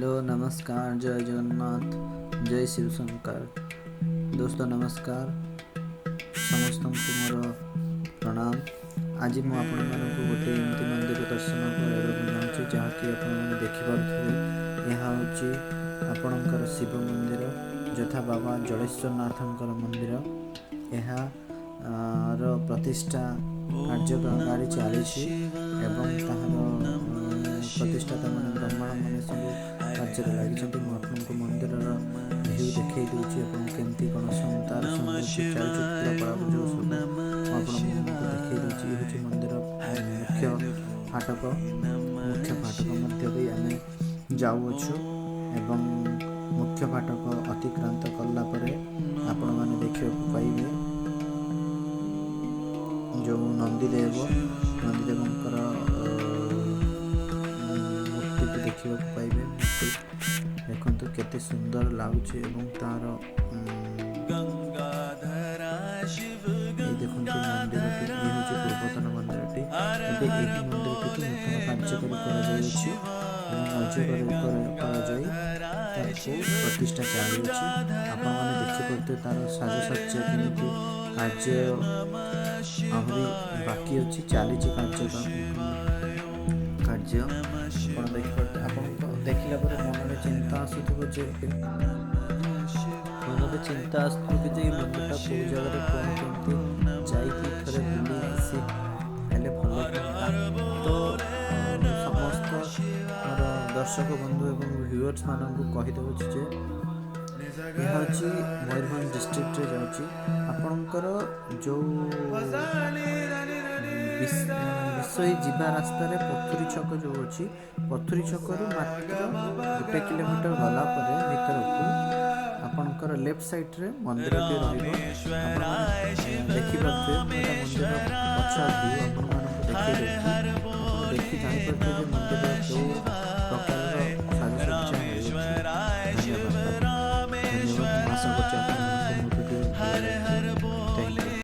Hello नमस्कार जय जगन्नाथ जय शिव शंकर दोस्तों नमस्कार समस्त को मोर प्रणाम। आज मुझे आपण मानक गोटे एमती मंदिर दर्शन कराइबा चाहूँगी जहाँकि आपने देखिपे यह हूँ आपणकर शिव मंदिर यथा बाबा जलेश्वरनाथंकर मंदिर। यह प्रतिष्ठा कार्यकारी चली प्रतिष्ठाता मैंने ब्राह्मण मैंने सब कार्य लगी। मुझे मंदिर भ्यू देखई दूसरी केमती कौन तार सौंदर्य चलचित्र कला जो सब देखई दूसरी हूँ मंदिर मुख्य फाटक मध्य भी आम जाऊँ एवं मुख्य फाटक अतिक्रांत कलापर आपण मैंने देखा पाइबे जो नंदीदेव मूर्ति देखा पाइबे। देखो केते सुंदर लगुच तार देखो मंदिर पूर्वतन मंदिर प्रतिष्ठा चली देखिपे तार साजसज्जा केमी कार्य आहरी बाकी अच्छी चली कार्य देखिला मन चिंता आसुव चिंता आसुव कि मंदिरटा कौ जगह कौन कमी जाथे बुली आसी भल तो समस्त मोर दर्शक बंधु एवं व्यूअर्स मानक कहीदे यह हूँ मयूरभंज डिस्ट्रिक्ट जाऊँगी आपणकर जो विषय जीवा रास्तार पथुरी छक जो अच्छी पथुरी छक मात्र 1 किलोमीटर गला भर को आपणकर लेफ्ट साइड रे मंदिर देखिपे मंदिर पछ देखी जापर मंदिर जो